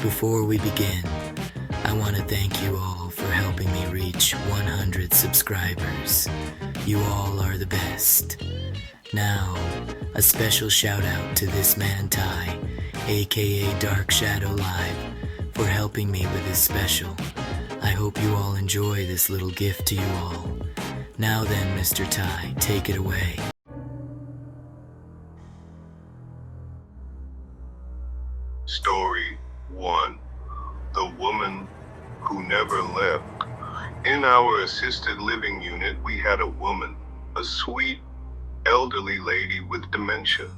Before we begin, I want to thank you all for helping me reach 100 subscribers. You all are the best. Now, a special shout out to this man Ty, aka Dark Shadow Live, for helping me with this special. I hope you all enjoy this little gift to you all. Now then, Mr. Ty, take it away. Story 1. The Woman Who Never Left. In our assisted living unit, we had a woman, a sweet, elderly lady with dementia.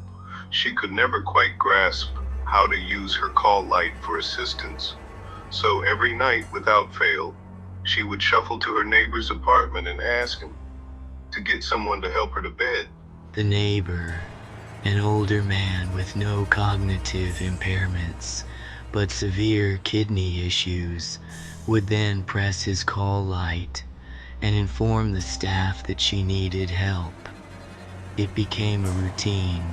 She could never quite grasp how to use her call light for assistance. So every night, without fail, she would shuffle to her neighbor's apartment and ask him to get someone to help her to bed. The neighbor, an older man with no cognitive impairments, but severe kidney issues, would then press his call light and inform the staff that she needed help. It became a routine,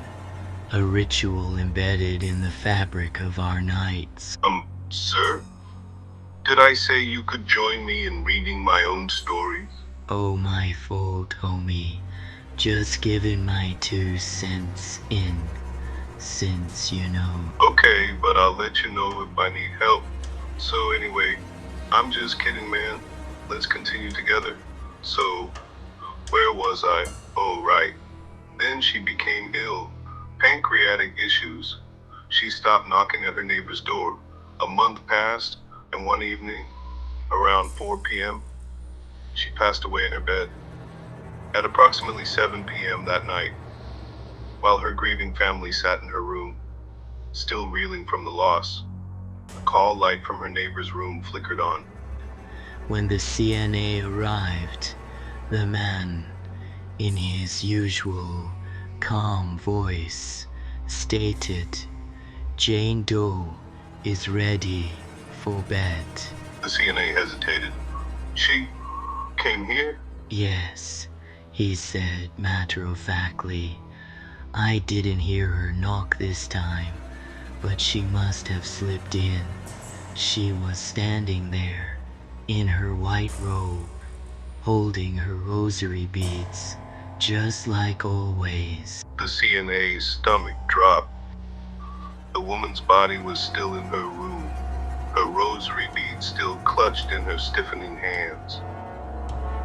a ritual embedded in the fabric of our nights. Sir? Did I say you could join me in reading my own stories? Oh, my fault, homie. Just giving my 2 cents in, since you know. Okay, but I'll let you know if I need help. So anyway, I'm just kidding, man. Let's continue together. So, where was I? Oh, right. Then she became ill. Pancreatic issues. She stopped knocking at her neighbor's door. A month passed, and one evening, around 4 p.m., she passed away in her bed. At approximately 7 p.m. that night, while her grieving family sat in her room, still reeling from the loss, a call light from her neighbor's room flickered on. When the CNA arrived, the man, in his usual calm voice, stated, "Jane Doe is ready for bed." The CNA hesitated. She came here? Yes, he said matter-of-factly. I didn't hear her knock this time, but she must have slipped in. She was standing there, in her white robe, holding her rosary beads, just like always. The CNA's stomach dropped. The woman's body was still in her room, her rosary beads still clutched in her stiffening hands.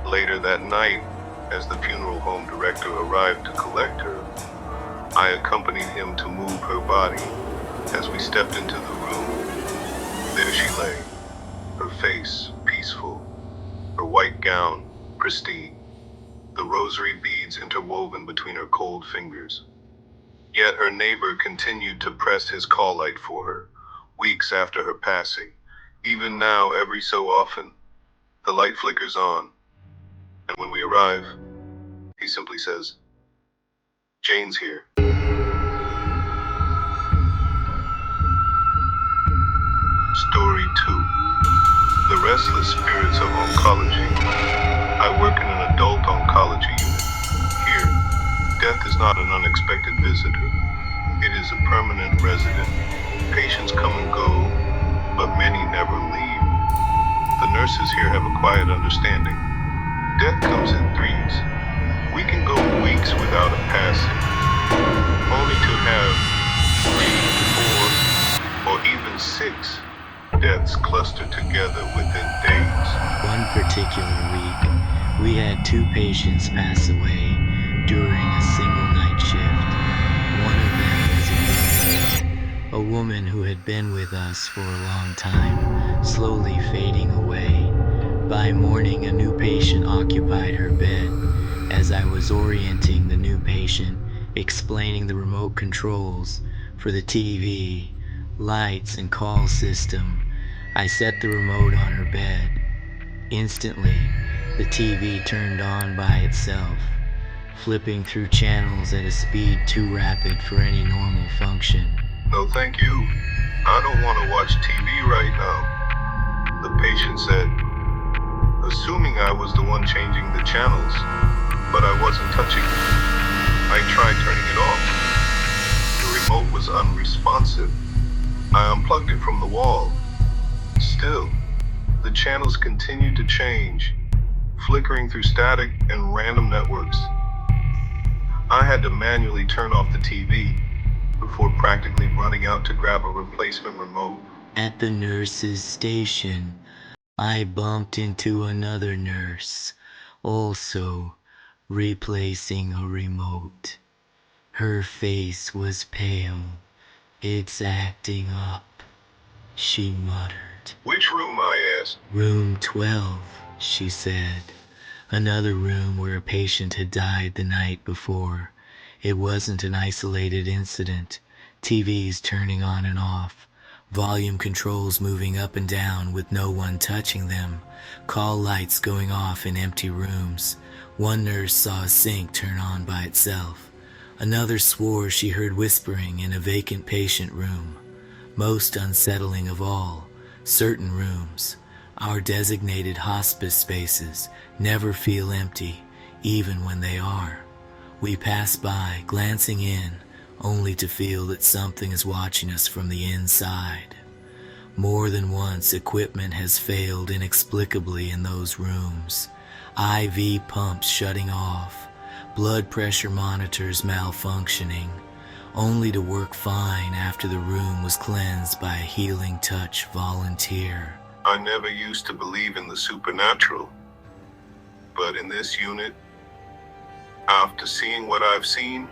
Later that night, as the funeral home director arrived to collect her, I accompanied him to move her body. As we stepped into the room, there she lay, her face peaceful, her white gown pristine, the rosary beads interwoven between her cold fingers. Yet her neighbor continued to press his call light for her, weeks after her passing. Even now, every so often, the light flickers on, and when we arrive, he simply says, "Jane's here." Story 2. The Restless Spirits of Oncology. I work in an adult oncology unit. Here, death is not an unexpected visitor. It is a permanent resident. Patients come and go, but many never leave. The nurses here have a quiet understanding. Death comes in threes. We can go weeks without a passing, only to have 3, 4, or even 6 deaths clustered together within days. One particular week, we had 2 patients pass away during a single night shift. One of them was a roommate, a woman who had been with us for a long time, slowly fading away. By morning, a new patient occupied her bed. As I was orienting the new patient, explaining the remote controls for the TV, lights, and call system, I set the remote on her bed. Instantly, the TV turned on by itself, flipping through channels at a speed too rapid for any normal function. "No, thank you. I don't want to watch TV right now," the patient said, assuming I was the one changing the channels, but I wasn't touching it. I tried turning it off. The remote was unresponsive. I unplugged it from the wall. Still, the channels continued to change, flickering through static and random networks. I had to manually turn off the TV before practically running out to grab a replacement remote. At the nurse's station, I bumped into another nurse, also replacing a remote. Her face was pale. "It's acting up," she muttered. "Which room?" I asked. "Room 12, she said. Another room where a patient had died the night before. It wasn't an isolated incident. TVs turning on and off. Volume controls moving up and down with no one touching them. Call lights going off in empty rooms. One nurse saw a sink turn on by itself. Another swore she heard whispering in a vacant patient room. Most unsettling of all, certain rooms, our designated hospice spaces, never feel empty, even when they are. We pass by, glancing in, only to feel that something is watching us from the inside. More than once, equipment has failed inexplicably in those rooms. IV pumps shutting off, blood pressure monitors malfunctioning, only to work fine after the room was cleansed by a healing touch volunteer. I never used to believe in the supernatural, but in this unit, after seeing what I've seen,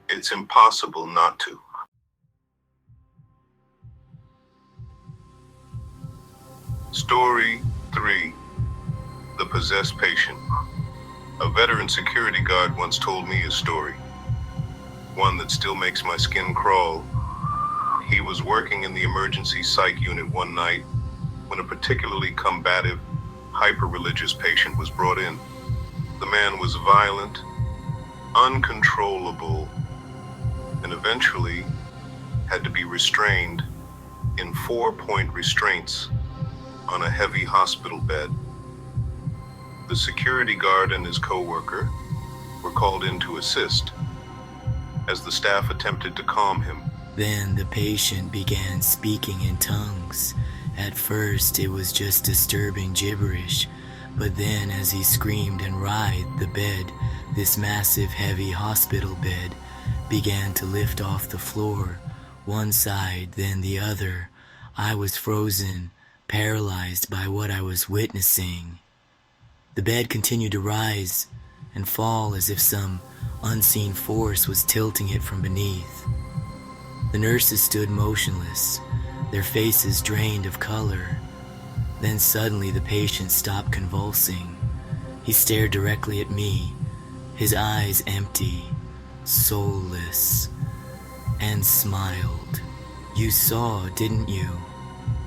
it's impossible not to. Story 3. The Possessed Patient. A veteran security guard once told me a story, one that still makes my skin crawl. He was working in the emergency psych unit one night when a particularly combative, hyper-religious patient was brought in. The man was violent, uncontrollable, and eventually had to be restrained in 4-point restraints on a heavy hospital bed. The security guard and his co-worker were called in to assist as the staff attempted to calm him. Then the patient began speaking in tongues. At first it was just disturbing gibberish, but then as he screamed and writhed, the bed, this massive heavy hospital bed, began to lift off the floor, one side then the other. I was frozen, paralyzed by what I was witnessing. The bed continued to rise and fall as if some unseen force was tilting it from beneath. The nurses stood motionless, their faces drained of color. Then suddenly the patient stopped convulsing. He stared directly at me, his eyes empty, soulless, and smiled. "You saw, didn't you?"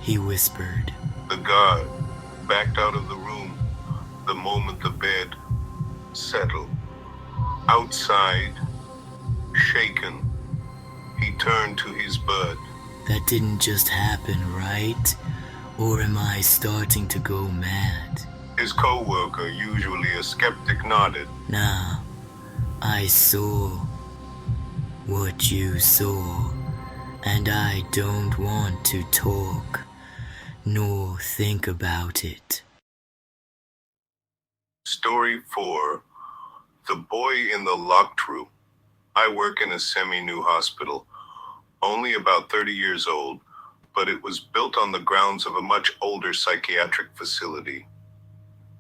he whispered. The guard backed out of the room the moment the bed settled. Outside, shaken, he turned to his bud. "That didn't just happen, right? Or am I starting to go mad?" His co-worker, usually a skeptic, nodded. "Nah, I saw what you saw, and I don't want to talk nor think about it." Story 4. The Boy in the Locked Room. I work in a semi-new hospital, only about 30 years old, but it was built on the grounds of a much older psychiatric facility.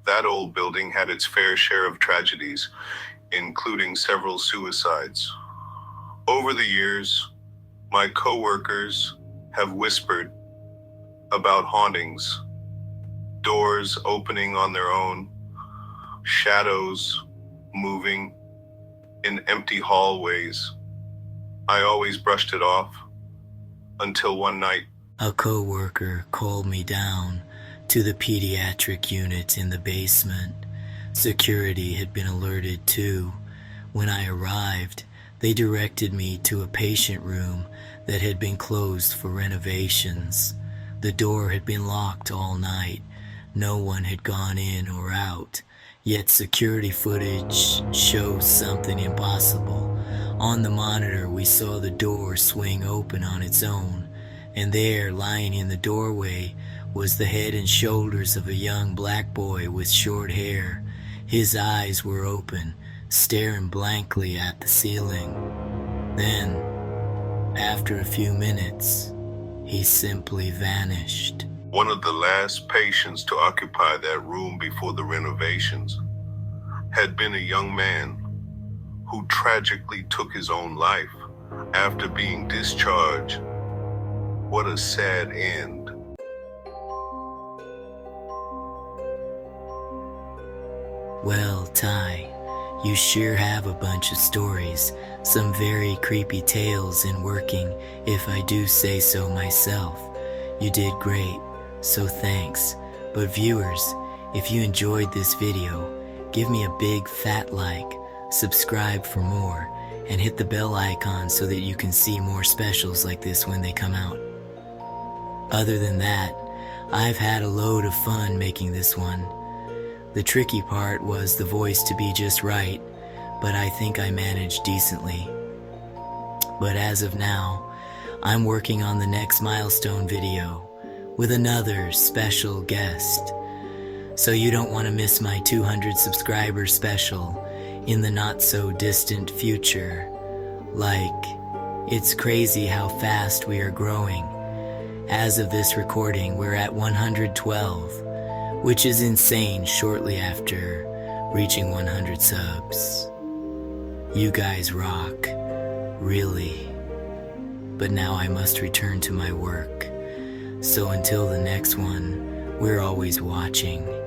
That old building had its fair share of tragedies, including several suicides. Over the years, my coworkers have whispered about hauntings, doors opening on their own, shadows moving in empty hallways. I always brushed it off until one night. A coworker called me down to the pediatric unit in the basement. Security had been alerted too. When I arrived, they directed me to a patient room that had been closed for renovations. The door had been locked all night. No one had gone in or out. Yet security footage shows something impossible. On the monitor, we saw the door swing open on its own, and there, lying in the doorway, was the head and shoulders of a young black boy with short hair. His eyes were open, staring blankly at the ceiling. Then, after a few minutes, he simply vanished. One of the last patients to occupy that room before the renovations had been a young man who tragically took his own life after being discharged. What a sad end. Well, Ty, you sure have a bunch of stories, some very creepy tales in working, if I do say so myself. You did great, so thanks. But viewers, if you enjoyed this video, give me a big fat like, subscribe for more, and hit the bell icon so that you can see more specials like this when they come out. Other than that, I've had a load of fun making this one. The tricky part was the voice to be just right, but I think I managed decently. But as of now, I'm working on the next milestone video with another special guest. So you don't want to miss my 200 subscriber special in the not so distant future. Like, it's crazy how fast we are growing. As of this recording, we're at 112, which is insane shortly after reaching 100 subs. You guys rock, really. But now I must return to my work. So until the next one, we're always watching.